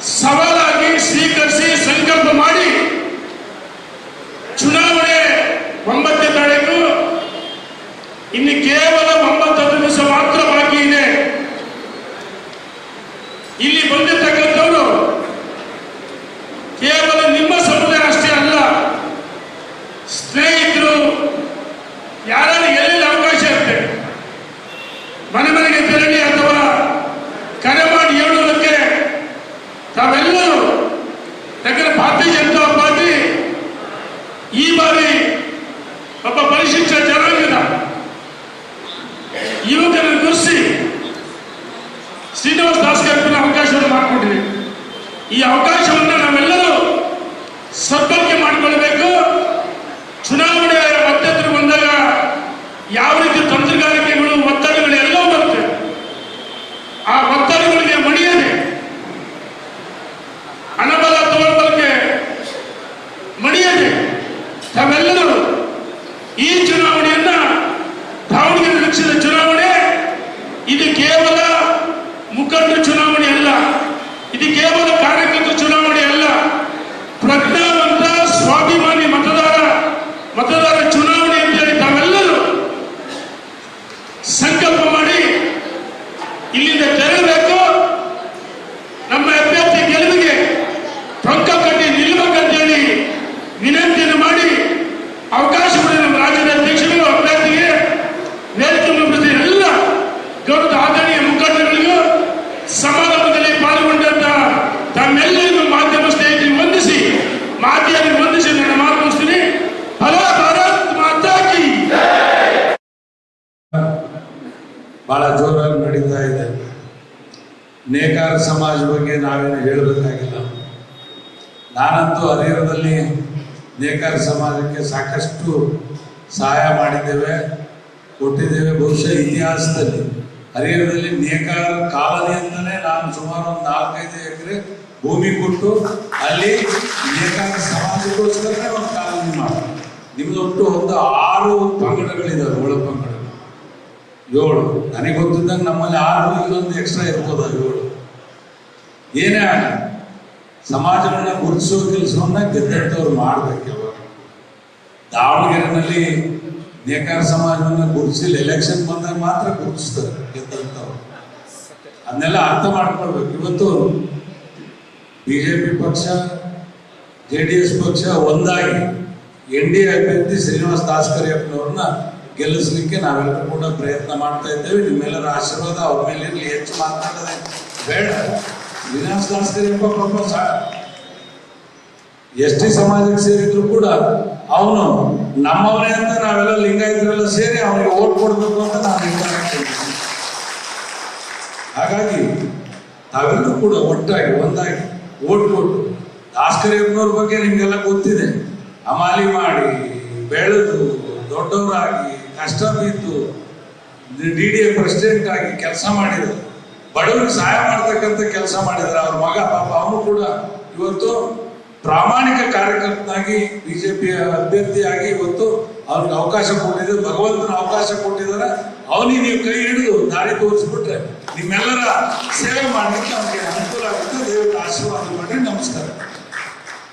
ಸವಾಲಾಗಿ ಸ್ವೀಕರಿಸಿ ಸಂಕಲ್ಪ ಮಾಡಿ ಚುನಾವಣೆ 9ನೇ ತಾರೀಕು ಇನ್ನು ಕೇವಲ 9 ದಿವಸ ಮಾತ್ರ ಬಾಕಿ ಇದೆ. ಇಲ್ಲಿ ಬಂದಿರತಕ್ಕಂಥವರು ಕೇವಲ ನಿಮ್ಮ ಸಮುದಾಯ ಅಷ್ಟೇ ಅಲ್ಲ, ಸ್ನೇಹಿತರು ಯಾರು ಎಲ್ಲೆಲ್ಲಿ ಅವಕಾಶ ಇರುತ್ತೆ ಮನೆ ಮನೆಗೆ ತೆರಳಿ ಅಥವಾ ಕರೆ ಮಾಡಿ ಹೇಳುವುದಕ್ಕೆ ತಾವೆಲ್ಲರೂ, ಯಾಕಂದ್ರೆ ಭಾರತೀಯ ಜನತಾ ಪಾರ್ಟಿ ಈ ಬಾರಿ ಒಬ್ಬ ಪರಿಶಿಷ್ಟ ಜನಾಂಗದ ಯುವಕರನ್ನು ಗುರುತಿಸಿ ಶ್ರೀನಿವಾಸ ದಾಸ್ಕರ್ಪಿನ ಅವಕಾಶವನ್ನು ಮಾಡಿಕೊಂಡಿದೆ. ಈ ಅವಕಾಶವನ್ನು ನಾವೆಲ್ಲರೂ ಸದ್ಬಳಕೆ ಮಾಡಿಕೊಳ್ಳಬೇಕು. ಚುನಾವಣೆ ಹತ್ತಿರ ಬಂದಾಗ ಯಾವ ರೀತಿ ತಂತ್ರಗಾರಿಕೆಗಳು, ಒತ್ತಡಗಳು ಎಲ್ಲವೂ ಬರುತ್ತೆ. ಆ ಒತ್ತಡಗಳಿಗೆ ಮಣಿಯದೆ ಹಣಬಲ ತಗೊಳ್ಬಳಕೆ ಮಣಿಯದೆ ತಾವೆಲ್ಲರೂ ಈ ಚುನಾವಣೆಯನ್ನ, ದಾವಣಗೆರೆ ಲಕ್ಷದ ಚುನಾವಣೆ ಇದು ಕೇವಲ ಮುಖಂಡರ ಚುನಾವಣೆ ಅಲ್ಲ, ಇದು ಕೇವಲ ಕಾರ್ಯಕರ್ತರ ಚುನಾವಣೆ ಅಲ್ಲ, ಪ್ರಜ್ಞಾವಂತ ಸ್ವಾಭಿಮಾನಿ ಮತದಾರ ಚುನಾವಣೆ ಅಂತ ಹೇಳಿ ತಾವೆಲ್ಲರೂ ಸಂಕಲ್ಪ ಮಾಡಿ ಇಲ್ಲಿಂದ ತೆರಳಬೇಕು. ನಮ್ಮ ಅಭ್ಯರ್ಥಿ ಗೆಲುವಿಗೆ ಟೊಂಕ ಕಟ್ಟಿ ನಿಲ್ಲಬೇಕಂತ ಹೇಳಿ ವಿನಂತಿಯನ್ನು ಮಾಡಿ ಅವಕಾಶ ಕೊಡಿ. ನಮ್ಮ ರಾಜ್ಯದ ಅಧ್ಯಕ್ಷರು ಅಭ್ಯರ್ಥಿಗೆ ವೇದಿಕೆ ಮುಗಿದ ಎಲ್ಲ ಗೌರವದ ಆದರಣೀಯ ಮುಖಂಡಗಳಿಗೂ ಸಮಾರಂಭದಲ್ಲಿ ಪಾಲ್ಗೊಂಡಂತ ತಮ್ಮೆಲ್ಲರಿಗೂ ಮಾಧ್ಯಮ ಸ್ನೇಹಿತರಿಗೆ ವಂದಿಸಿ ನನ್ನ ಮಾತು ಮುಗಿಸ್ತೀನಿ. ಹಲೋ ಭಾರತ್ ಮಾತಾ ಕಿ. ಬಹಳ ಜೋರಾಗಿ ನಡೀತಾ ಇದೆ. ನೇಕಾರ ಸಮಾಜ ಬಗ್ಗೆ ನಾವೇನು ಹೇಳಬೇಕಾಗಿಲ್ಲ. ನಾನಂತೂ ಹರಿಹರದಲ್ಲಿ ನೇಕಾರ ಸಮಾಜಕ್ಕೆ ಸಾಕಷ್ಟು ಸಹಾಯ ಮಾಡಿದ್ದೇವೆ, ಕೊಟ್ಟಿದ್ದೇವೆ. ಬಹುಶಃ ಇತಿಹಾಸದಲ್ಲಿ ಹರಿಹರದಲ್ಲಿ ನೇಕಾರ ಕಾಲನಿ ಅಂತಲೇ ನಾನು ಸುಮಾರು ಒಂದು 4-5 ಎಕರೆ ಭೂಮಿ ಕೊಟ್ಟು ಅಲ್ಲಿ ನೇಕಾರ ಸಮಾಜಕ್ಕೋಸ್ಕರ ಒಂದು ಕಾಲನಿ ಮಾಡಿ. ನಿಮ್ದು ಒಟ್ಟು ಒಂದು 6 ಪಂಗಡಗಳಿದ್ದಾವೆ, ಒಳ ಪಂಗಡ 7. ನನಗೆ ಗೊತ್ತಿದ್ದಂಗೆ ನಮ್ಮಲ್ಲಿ 6, ಇಲ್ಲೊಂದು ಎಕ್ಸ್ಟ್ರಾ ಇರ್ಬೋದು 7. ಏನೇ ಆಗ ಸಮಾಜಗಳನ್ನ ಗುರುತಿಸೋ ಕೆಲಸವನ್ನ ಗೆದ್ದಂಥವ್ರು ಮಾಡ್ಬೇಕು. ಯಾವಾಗ ದಾವಣಗೆರೆನಲ್ಲಿ ನೇಕಾರ ಸಮಾಜವನ್ನ ಗುರುತಿಸಿಲ್ಲ, ಎಲೆಕ್ಷನ್ ಬಂದಾಗ ಮಾತ್ರ ಗುರುತಿಸ್ತಾರೆ ಗೆದ್ದಂಥವ್ರು. ಅದನ್ನೆಲ್ಲ ಅರ್ಥ ಮಾಡ್ಕೊಳ್ಬೇಕು. ಇವತ್ತು ಬಿಜೆಪಿ ಪಕ್ಷ, JDS ಪಕ್ಷ ಒಂದಾಗಿ NDA ಅಭ್ಯರ್ಥಿ ಶ್ರೀನಿವಾಸ ದಾಸ್ಕರಿಯಪ್ಪನವ್ರನ್ನ ಗೆಲ್ಲಿಸಲಿಕ್ಕೆ ನಾವೆಲ್ಲರೂ ಕೂಡ ಪ್ರಯತ್ನ ಮಾಡ್ತಾ ಇದ್ದೇವೆ. ನಿಮ್ಮೆಲ್ಲರ ಆಶೀರ್ವಾದ ಅವ್ರ ಮೇಲೆ ಇರಲಿ. ಹೆಚ್ಚು ಮಾತನಾಡೋದೇ ಬೇಡ. ಶ್ರೀನಿವಾಸ ದಾಸ್ಕರಿಯಪ್ಪ ಪಾಪ ST ಸಮಾಜಕ್ಕೆ ಸೇರಿದ್ರು ಕೂಡ ಅವನು ನಮ್ಮವನೇ ಅಂತ ನಾವೆಲ್ಲ ಲಿಂಗಾಯತರೆಲ್ಲ ಸೇರಿ ಅವನಿಗೆ ಓಟ್ ಕೊಡ್ಬೇಕು ಅಂತ ನಾವು ನಿರ್ಧಾರ ಮಾಡಿದ್ದೀವಿ. ಹಾಗಾಗಿ ನಾವೆಲ್ಲರೂ ಕೂಡ ಒಟ್ಟಾಗಿ ಒಂದಾಗಿ ಓಟ್ ಕೊಟ್ಟು, ದಾಸ್ಕರಿಯಪ್ಪನವ್ರ ಬಗ್ಗೆ ನಿಮ್ಗೆಲ್ಲ ಗೊತ್ತಿದೆ. ಹಮಾಲಿ ಮಾಡಿ ಬೆಳೆದು ದೊಡ್ಡವರಾಗಿ ಕಷ್ಟ ಬಿದ್ದು DDA ಪ್ರೆಸಿಡೆಂಟ್ ಆಗಿ ಕೆಲಸ ಮಾಡಿದ್ರು, ಬಡವರಿಗೆ ಸಹಾಯ ಮಾಡ್ತಕ್ಕಂಥ ಕೆಲಸ ಮಾಡಿದ್ರು. ಅವ್ರ ಮಗ ಪಾಪ ಅವನು ಕೂಡ ಇವತ್ತು ಪ್ರಾಮಾಣಿಕ ಕಾರ್ಯಕರ್ತನಾಗಿ ಬಿಜೆಪಿ ಅಭ್ಯರ್ಥಿಯಾಗಿ ಇವತ್ತು ಅವ್ರಿಗೆ ಅವಕಾಶ ಕೊಟ್ಟಿದ್ದಾರೆ. ಭಗವಂತನ ಅವಕಾಶ ಕೊಟ್ಟಿದ್ದಾರೆ. ಅವನಿಗೆ ನೀವು ಕೈ ಹಿಡಿದು ದಾರಿ ತೋರಿಸ್ಬಿಟ್ರೆ ನಿಮ್ಮೆಲ್ಲರ ಸೇವೆ ಮಾಡಲಿಕ್ಕೆ ಅವ್ರಿಗೆ ಅನುಕೂಲ ಆಗುತ್ತೆ. ದೇವರ ಆಶೀರ್ವಾದ ಮಾಡಿ. ನಮಸ್ಕಾರ.